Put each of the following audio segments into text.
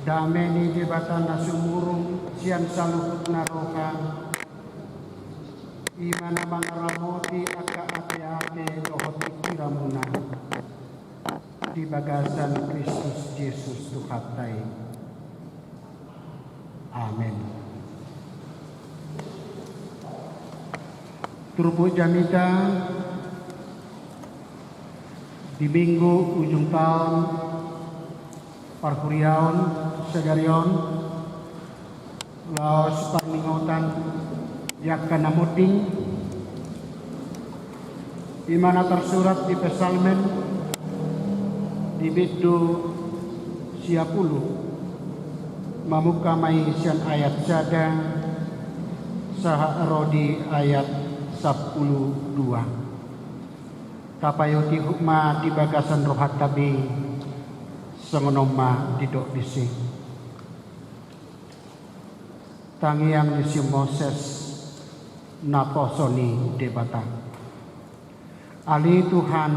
dameni di batana sumurung sian saluhut naroka imana mangaramoti aka ate-ate dohot ikiramuna di bagasan Kristus Yesus Tuhatai. Amin. Turbu jamita di minggu ujung tahun Parkuriaon Segarion Laos Parningotan Yakana Muting di mana tersurat di Pesalmen di Bidu Siapulu mamukamai sian ayat sada saha rodi ayat 12 tapayoti hukma di bagasan rohat tabi sengonoma didok disi tangiang disi Moses naposoni debata ali Tuhan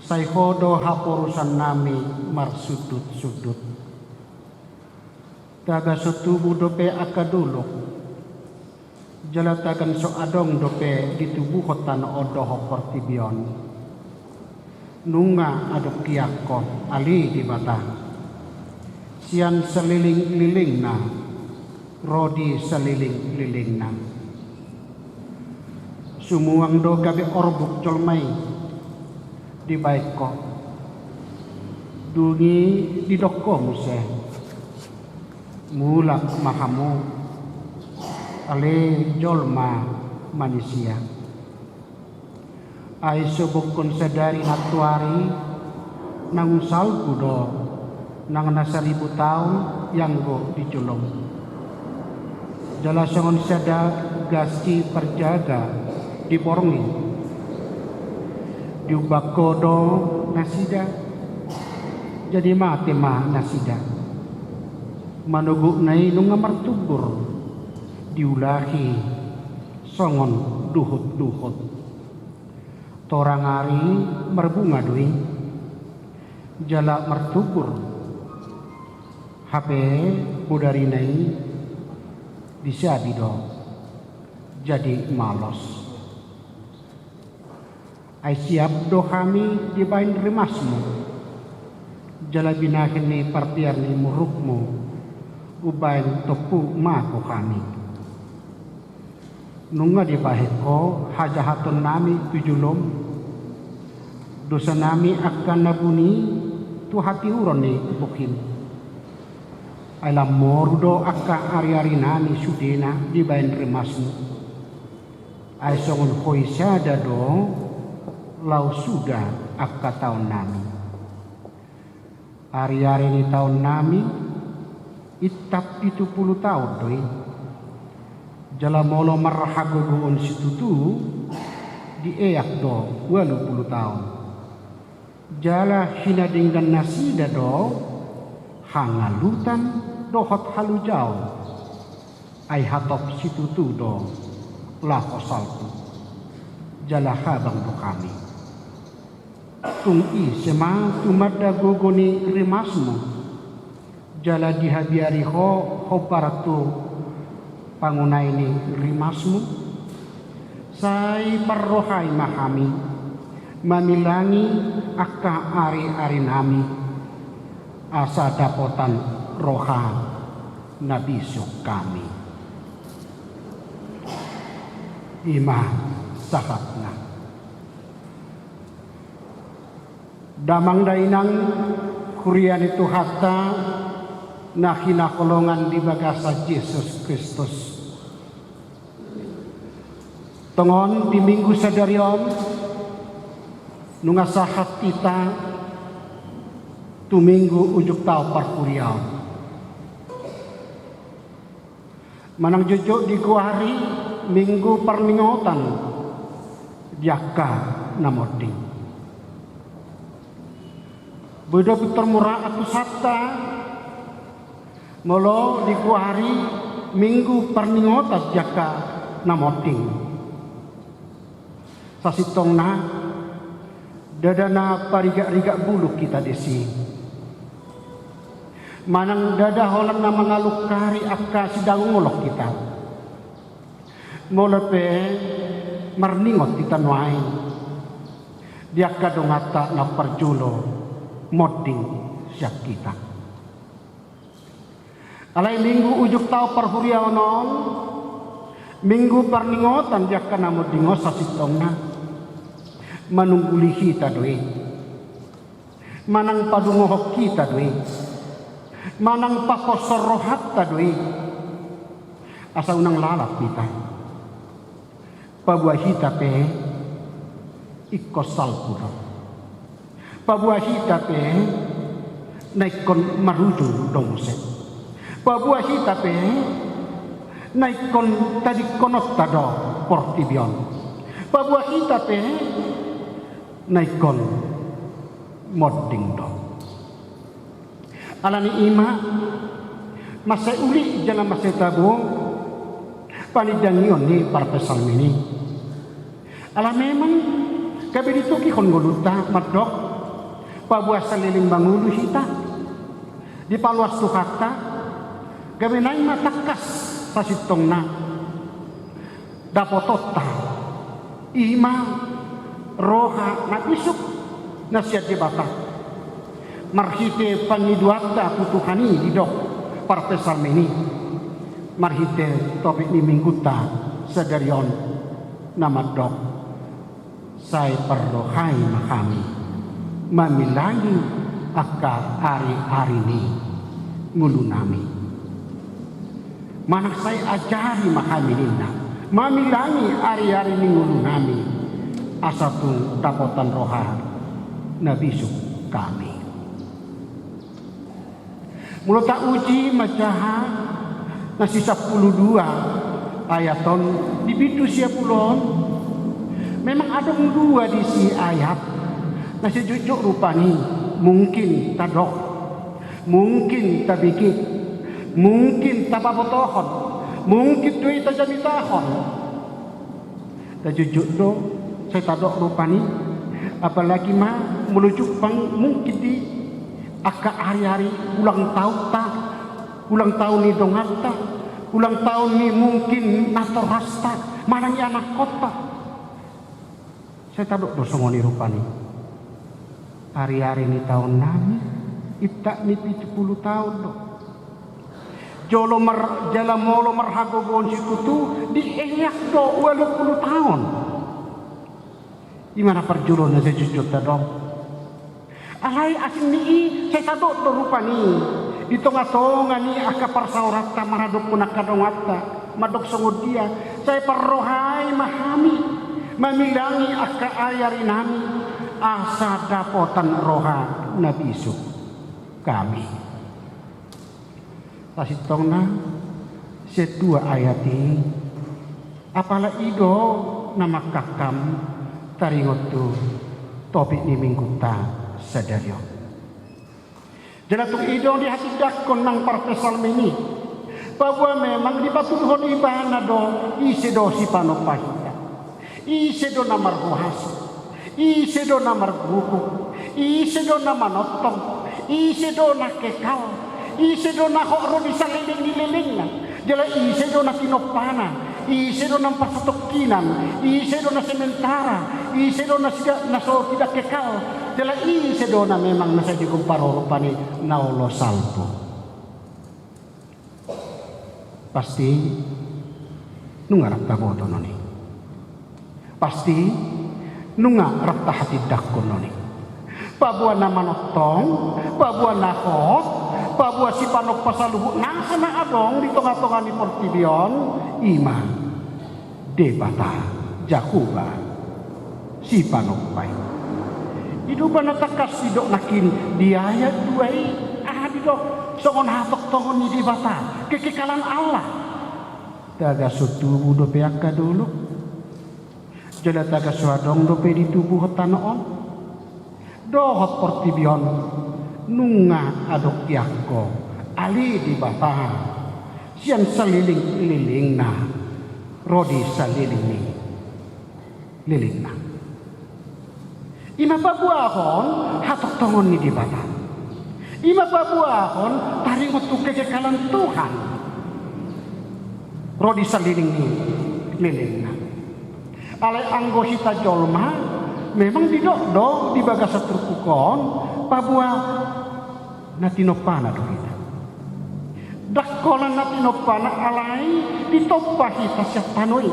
sayhodo haporusan nami marsudut-sudut taga setubu dope akaduluk jalatakan so adong dope ditubuh hotan odoh pertibion nunga aduk kiakon ali di bata sian seliling-liling na rodi seliling-liling na sumuang do gabi orbuk colmai di baik ko dungi di dokom se mulak mahamu ale jolma manusia ai subukun sadari natuari nang salku do nang na 1000 tahun yang go diculung jala songon sada gasti perjaga diborongi diubakodo nasida jadi mati mah nasida manugu nai nunga martubur diulahi songon duhut-duhut torang hari merbunga dui jala mertubur HP budari nai bisa bido jadi malos ai siap do kami dibain rimasmu jala binahin ni partiar ni murukmu ubain topu mako kami nunga dibahiko hajahatun nami tujulom dosa nami akan nabuni tu hati uron ni bukin alam mordo akka ari-ari nami sudena dibain rimasmu ay songon hoi sada do lau sudah akka tahun nami ari-ari ni tahun nami itap 70 tahun doi jala molo marhagogoon situtu di eyak do 20 tahun jala hinadinggan nasida do hangalutan dohot halujau ai hatop situtu do lakosalku jala habang do kami tungi sema tumadda gogoni rimasmu jala dihabiari ho paratu pangunai ini rimasmu sai parrohai mahami mamilangi akka ari-ari nami asa dapotan roha nabi kami imah sahatna damang dainang kurian itu hatta nakina kolongan di bagasa Yesus Kristus tongon di minggu sadarion nunga sahat kita tu minggu ujuk tau parkuriau manang jujuk di kuari minggu perningotan diaka namoding bodoh putar murah atau satta molo di kuari minggu perningotan diaka namoding sasitongna dadana pariga-riga bulu kita desi manang dada holang na mangalukari akka sidang ngolok kita molope marningot kita nuai dia kadongata na perjulo modding siap kita alai minggu ujuk tau perhuriau non minggu perningotan dia kana moddingos sasitongna manungguli kita doi manang padungohok kita doi manang pakosorohat ta doi asa unang lalap kita pabuah hita pe ikosal puro pabuah hita pe naikon maruju dongse pabuah hita pe naikon tadi konot tado portibion pabuah hita pe naikon modding do alani ima masa uli jangan masa tabung panidangion ni para pesalmini ala memang kabe dituki kon goluta madok pabuah saliling bangulu hita di paluas tukata gabe nai matakas pasitongna dapotota ima roha nagisuk nasihat di batak marhite pangiduata putuhani di dok partai salmeni marhite topik ni mingguta sedarion nama dok saya perlohai makami mamilangi akar hari-hari ni ngulunami mana saya ajari makami nina mamilangi hari-hari ni ngulunami asapun dapotan roha nabisuk kami mulut tak uji macaha nasi 12 ayaton di bitu siapulon memang ada dua di si ayat nasi jujuk rupani mungkin tadok mungkin tabikit mungkin tababotohon mungkin duit tajamitahon tajujuk do saya tadok rupani apalagi mah melujuk pang mungkin di aka hari-hari ulang tahun ni dongata ulang tahun ni mungkin nator hasta manang anak kota saya tadok dosongo ni rupani hari-hari ni tahun nami itak ni 70 tahun do jolo jala molo marhago gon sikutu dielyak do 20 tahun gimana perjuruan saya jujur tadok alai asin ni saya tadok do rupani di tonga-tonga ni aka parsaurata maradok pun akadongata madok songodia saya perrohai mahami mamilangi aka ayari nami asa dapotan roha nabisu kami pasitongna sedua ayat ini apala ido nama kakam taringotu topik ni mingguta sadario jelatuk ido di hati dakon nang partai salmeni bahwa memang di patuhon ibana do ise do si panopahita ise do namar rohas ise do namar buku ise do nama notong ise do nakekal ise do nakoro di saliling nililingan jela ise do nakinopana ise do nang pasatokinan ise do na sementara ise do na so tidak kekal jela ise do na memang nasa dikumparo rupani naulo salpo pasti nungarap taboto noni pasti nungarap tahati dakon noni pabuan nama notong pabuan nakot pabuan si panok pasaluhu nasa na adong di tengah-tengah ni portibion ima debata jakuba si panok baik hidup natakas sidok nakin diaya duai didok songon hatok tongon ni debata kekekalan Allah taga sutubu do peaka dulu jala taga suadong do pe di tubuh tanoon dohot portibion nunga adok yako ali di bata sian saliling na rodi saliling ni liling na ima pabuahon hatok tongon ni di bata Ima babuahon tarik untuk kekekalan Tuhan. Rodi saliling ni lelengna. Ale anggosita jolma memang didok-dok di bagasa terkukon pabua natinopana doita. Dakola natinopana alai ditopahi tasya panoi.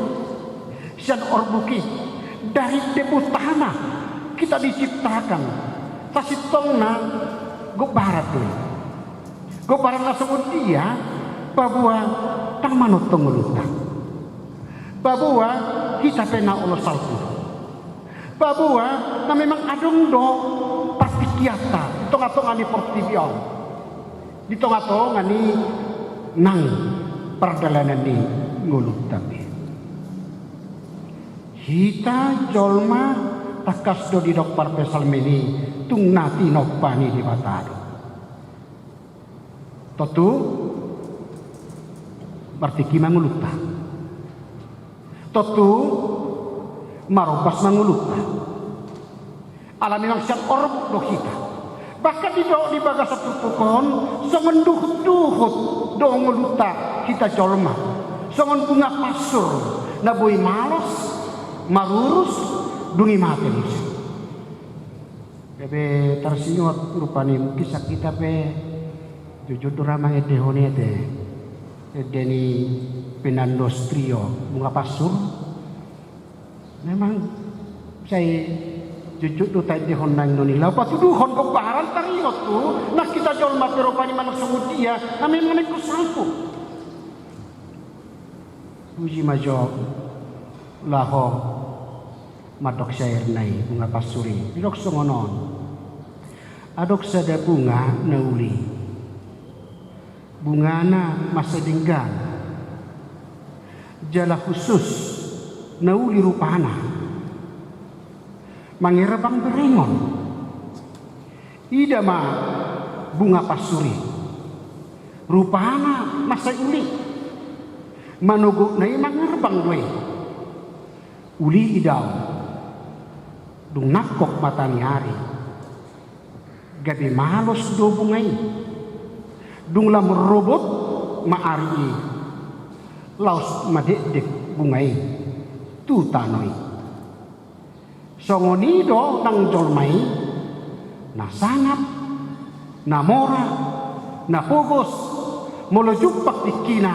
Sian orbuki dari debu tanah kita diciptakan. Tasitongna go barat tuh. Go barat nasebut dia pabua tang manut tenguluta. Pabua kita pena ulo salpu. Pabua na memang adong do pasti kiata. Tong-tong ani portibion. Di tong-tong ani nang perdalanan ni ngulut tapi. Hita jolma takas do di dok parpesal meni tung nati nopani di batado. Totu berarti ki manguluta. Totu maropas manguluta. Alami lang siyang orb do kita. Bahkan di bagasa terpukon songon duhut-duhut do nguluta kita jolma. Songon bunga pasur na boy malos marurus dungi maten. Bebe tersinyot rupani kisah kita pe jujur drama edehone te edeni penandos trio bunga pasur memang saya jujur tu tai dehon nang noni la patu duhon ko baran tariot tu nak kita jol mate rupani manak semudia na memang ku salpu puji majo laho madok syair nai bunga pasuri didok songonon adok sada bunga nauli bungana masa dinggan jala khusus nauli rupana mangirebang berengon idama bunga pasuri rupana masa uli manuguk nai mangirebang doi uli idau dung nakok matani hari gabi malos do bungai dung lam robot maari laos madek bungai tu tanoi songoni do nang jolmai na sangat na mora na pogos molojuk paktikina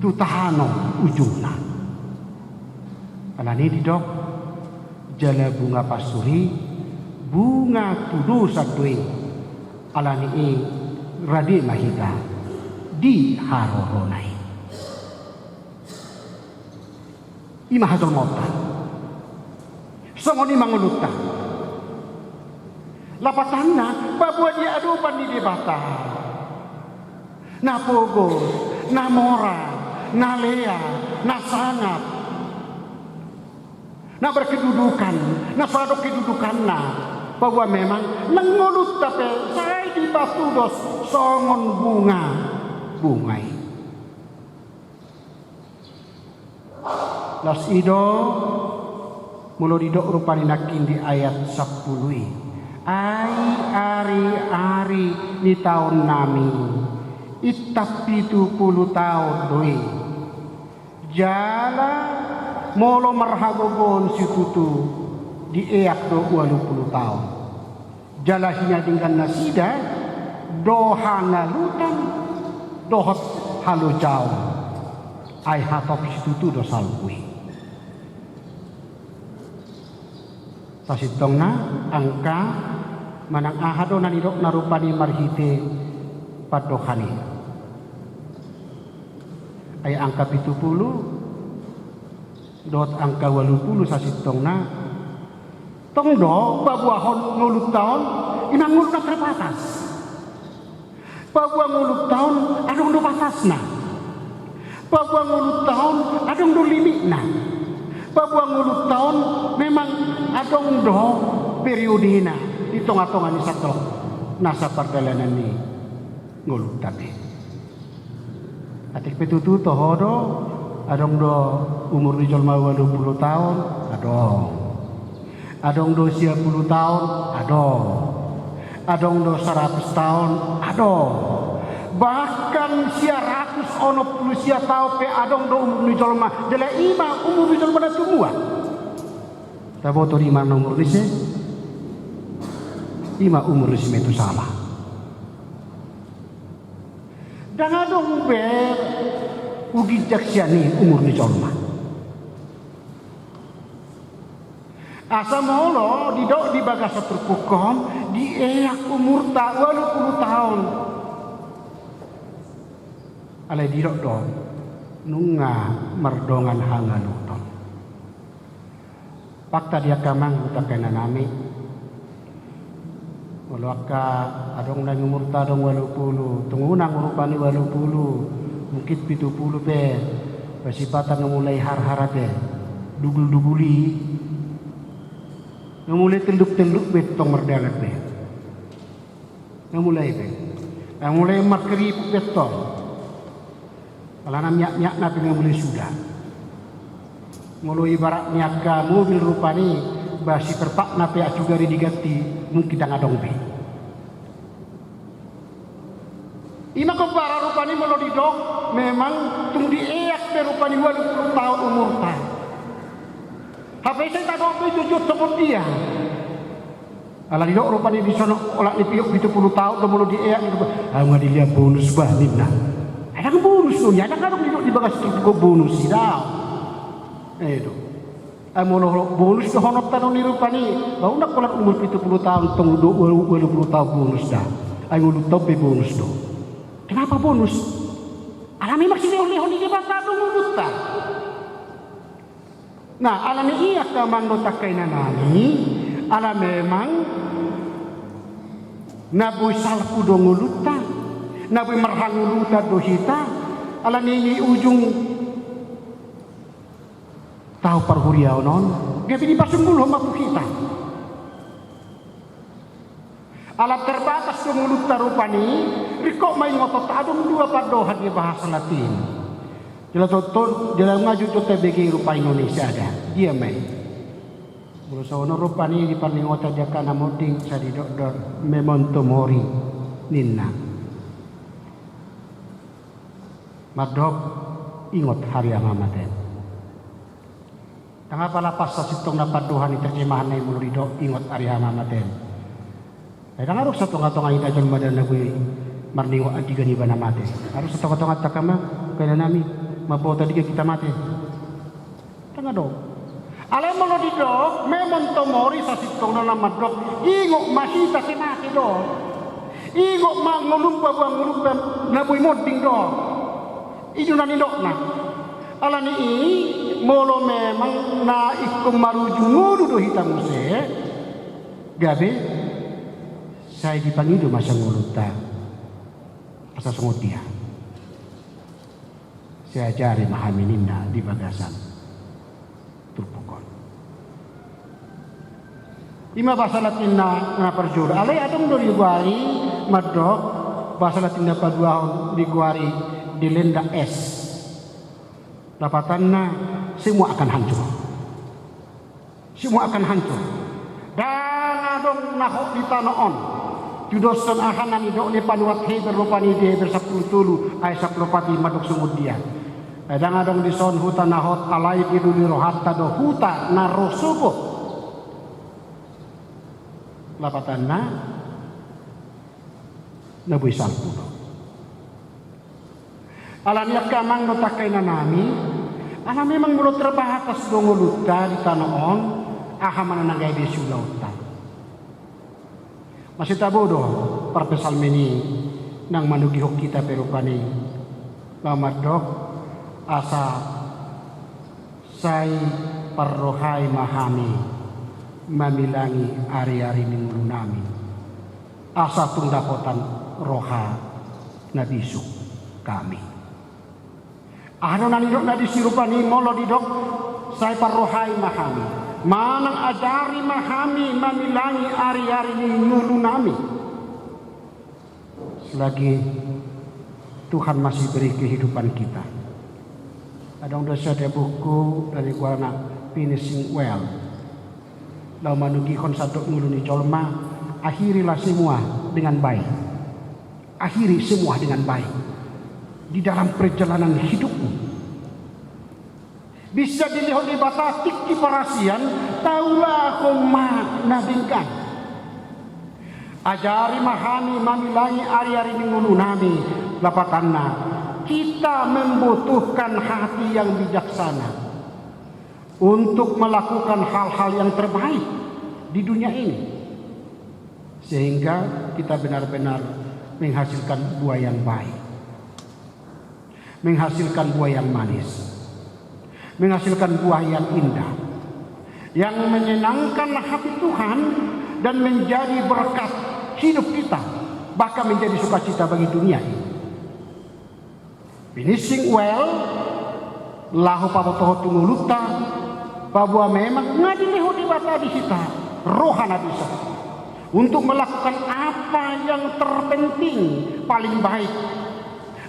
tu tahano ujuna alani didok jala bunga pasuri bunga tudu satui alani radi mahita di haroronai imahadol mota songoni manguluta lapatanna babua dia adupan di debata na pogo na mora na lea na sangat na berkedudukan na sadok kedudukan na bahwa memang mengulut tapi saya di batu dos songon bungai las ido mulo didok rupani nakin di ayat 10 ari di tahun nami itap 70 tahun doi jala molo marhagogon si tutu di eak do 20 tahun jalahinya dengan nasida doha ngalutan dohot halu jauh ai hatop si tutu do salui tasitongna angka manang ahado nanidok narupani marhite padohani ay angka 70 dot angka 80 sasitongna tong do babuahon ngulut tahun inang ngulut terbatas babuah ngulut tahun adong do batasna babuah ngulut tahun adong do limitna babuah ngulut tahun memang adong do periodina di tongah-tongah ni satu nasa perjalanan ni ngulut tapi atik petutu tohodo adong do umur di jolma 20 tahun adong do 10 tahun adong do 100 tahun adong. Bahkan sia ratus ono puluh sia tau pe adong do umur ni jolma jele ima umur ni jolma da tumua. Tabo to ima umur ni se ima umur ni itu sama. Dan adong ber ugi jaksiani umur ni jolma. Asa molo didok di bagasa terpukon di eak umur tak 80 tahun. Ale didok do nunga merdongan hanganuton. Fakta dia kamang utakena nami. Walau akka adong nang umur ta dong 80, tungunang urupani 80, mungkin 70 pe. Pasipatan mulai har-harate dugul-duguli. Mulai tenduk-tenduk betong merdalat be. Mulai be. Mulai makri betong. Alana nyak-nyak na mulai sudah. Mulai ibarat nyaka mobil rupani basi terpak na pe juga diganti mungkin tang adong be. Ima kebara rupani melo didok memang tung dieak be rupani 20 tahun umur ta. Habis saya tak mau jujur sebut dia. Ala didok rupanya di sana olak dipiuk 70 tahun dah mulu dieak gitu. Nggak dilihat bonus bah nina. Ada bonus tuh, ada kan didok di bagas itu bonus sih dah. Itu. Mulu bonus tuh honor tanah ni rupanya. Bau nak kolak umur 70 tahun tong 20 tahun bonus dah. Ayo lu tahu bonus tuh. Kenapa bonus? Alami maksudnya oleh honi dia bakal mulut tak. Nah, alami iya kamang do takainan nami, ala memang naboy salku do nguluta, naboy marhanguluta do hita, ala nini ujung tahu parhuriaw non, gabi di pasunggulo maku kita. Ala terbatas do nguluta rupani, riko may ngotot adong dua padohan di bahasa Latin. Jela tonton, jela ngaju to TBG rupa Indonesia ada. Dia main. Mulu sono rupa ni di parlingota jaka namoding sa di doktor memento mori ninna. Madok ingot hari yang amaten. Tangapa lapas sa sitong napaduhan ni terjemahan na mulu didok ingot hari yang amaten. Ay dangarok sa tonga-tonga ita jang madan na kuy marningo antiga ni banamate. Harus sa tonga-tonga takama kaya nami. Mabota diga kita mati. Tengah dong. Alay mo lo didok, memang tomori sa sitong na namadok. Ingok masita si mati do. Ingok ngulumpa buang ngulumpa nabuy moding do. Ijo na nidok na. Ala ni molo memang na ikum marujungudu do hitam se. Gabe saya dipangido masa nguluta. Asa sungut dia. Saya ajari memahami nina di bagasan turpukon. Ima bahasa Latin na perjur. Alay atong do diguari madok bahasa Latin na paduahon diguari di lenda es. Dapatan na semua akan hancur. Semua akan hancur. Dan adong nahok di tanoon. Judosan ahanan idok ni panuat heber rupani dia bersapul tulu ay saplopati madok sumud dia. Edang adong di son huta nahot alay kiduli rohatta do huta narosubo. Lapatan na nabuy sampuno. Alaniak kamang no takay na nami. Ala memang mulut terbahatas do nguluta di tanoon ahaman na nagay di sulautan. Masih tabodo parpesal meni nang manugihok kita perupani mamadok asa say parrohay mahami mamilangi ari-ari minggu nami asa tung dapotan roha na bisuk kami ano nanidok na disirupani molo didok say parrohay mahami manang ajari mahami mamilangi ari-ari minggu nami selagi Tuhan masih beri kehidupan kita. Adong dosa dia buku dari kuarna finishing well. Lau manugi kon sadok nguluni jolma akhirilah semua dengan baik. Akhiri semua dengan baik di dalam perjalanan hidupmu. Bisa dilihat di batatik di parasian, taulah koma nabingkan. Ajari mahani mamilangi ari-ari minggu nami lapatanna. Kita membutuhkan hati yang bijaksana untuk melakukan hal-hal yang terbaik di dunia ini, sehingga kita benar-benar menghasilkan buah yang baik, menghasilkan buah yang manis, menghasilkan buah yang indah, yang menyenangkan hati Tuhan dan menjadi berkat hidup kita, bahkan menjadi sukacita bagi dunia ini. Finishing well, lahu pabotoho tunguluta, bahwa memang ngadileho di bata di kita, rohana bisa untuk melakukan apa yang terpenting, paling baik,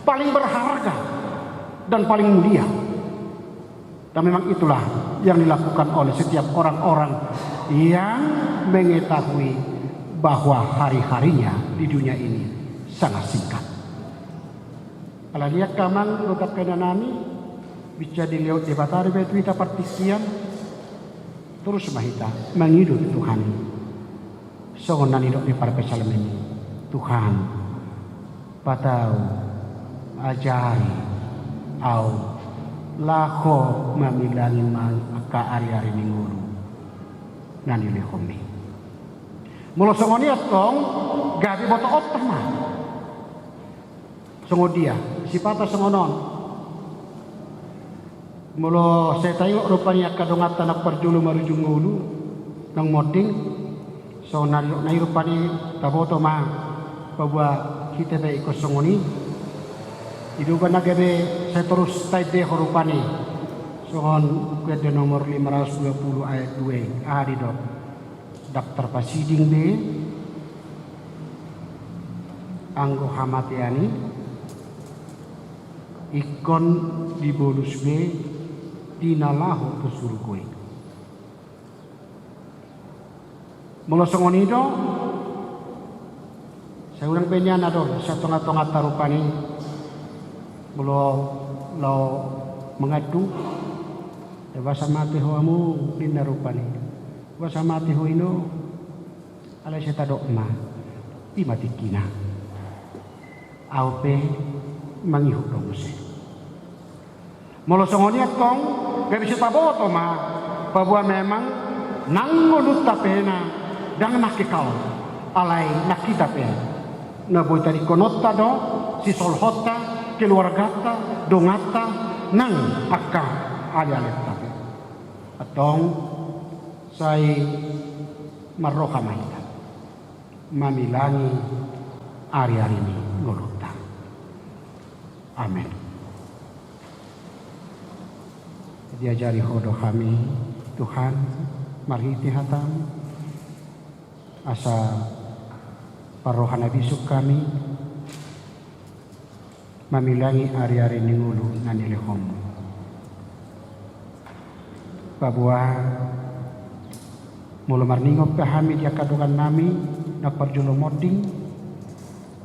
paling berharga, dan paling mulia. Dan memang itulah yang dilakukan oleh setiap orang-orang yang mengetahui bahwa hari-harinya di dunia ini sangat singkat. Kalau lihat kamang lukat kena nami, bisa dilihat di batari betu kita partisian, terus mahita menghidup Tuhan. Songonan hidup di para pesalam ini, Tuhan, patau, ajari, au, lako mamilangi maka ari-ari minguru, nani lehomi. Mula songoniat kong, gabi boto otama. Songo dia, si patah songonon. Mula saya tengok rupanya kadongatan nak perjulu marujung ulu, nang moding. So nai rupani taboto ma, bahwa kita baik kosongoni. Hidupan nagabe saya terus taide rupani. Songon kuede nomor 520 ayat 2 ahadi dok. Daftar pasiding be, anggo hamatiani. Ikon di bonus B dinalahu pesurukui. Mula songon itu saya ulang penyan ador sa tonga-tonga tarupani mula lo mengadu basa mati hoamu dinarupani basa mati ho ino ala sa tadok ma imatikina aupe mangihuk dong se. Mula songoniat kong gak bisa taboto ma bahwa memang nangulut tapena dan nakikal alay nakita pena naboy tadi konota do si solhota keluargata dongata nang akka ali-alit tapi atong say marroka mahita mamilangi ari-ari ni nguluta. Amin. Diajari hodoh kami Tuhan, mari hatam asa parohana bisuk kami mamilangi ari-ari ningulu nanilehom bahwa mulu marningop kami dia kadungan nami nak perjulo moding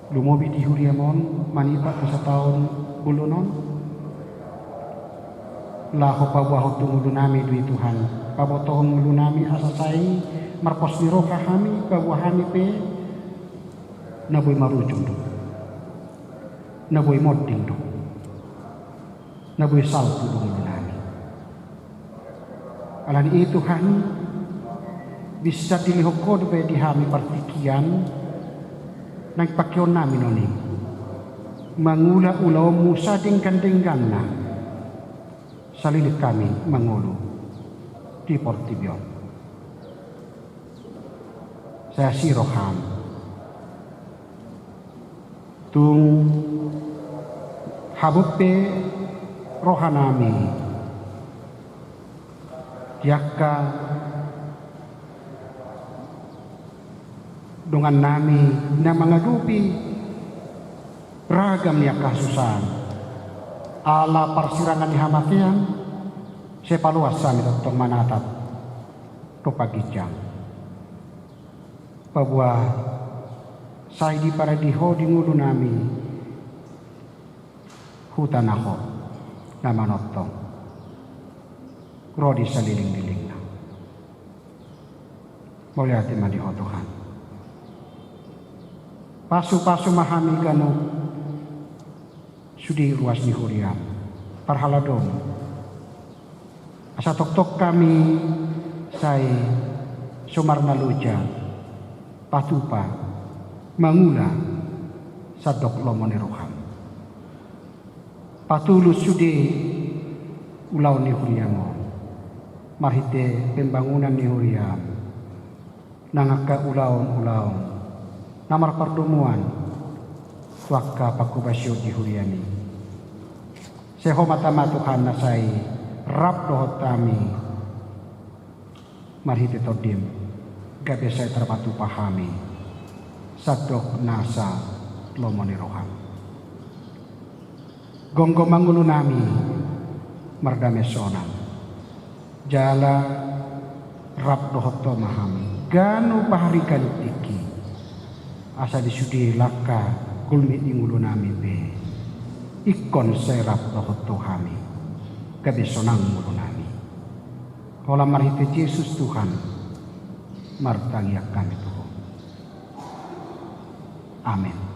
lumobi di huriamon manipat sa tahun bulunon lahu pabuahu tungulu nami dui Tuhan pabotohong mulu nami asasai marpos niroka kami pabuahami pe naboy marujung do naboy moding do naboy salpu do mulu nami alani Tuhan bisa dilihokod be dihami partikian nagpakyon namin noni mangula-ulaw musa dinggan-dinggan na salilit kami mangulu di Portibio. Saya siroham tung habupe rohanami yakka dengan nami na mengadupi ragam ya kasusan ala persirangan hamatian sepaluas sami dokter manatap topagijang bahwa saya di para diho di ngulu nami hutan ako na manotong rodi sa liling-liling na. Boleh hati madiho Tuhan. Pasu-pasu mahami kanu sudi ruas ni huriam parhaladom asa tok-tok kami say sumar naluja patupa mangula sadok lomone roham patulus sudi ulau ni huriamo marhite pembangunan ni huriam nangaka ulaon namar pertemuan wakka pakubasyo di huriani seho mata Tuhan nasai rap dohot kami marhite todim gabe saya terpatu pahami sadok nasa lomone roham gonggo mangulu nami mardame sonang jala rap dohot to mahami ganu pahari kanu tiki asa disudi laka gulmi ingulu nami be ikon serap dohot to hami gabe sonang mulu nami hola marhite Yesus Tuhan martangiak kami Tuhan. Amin.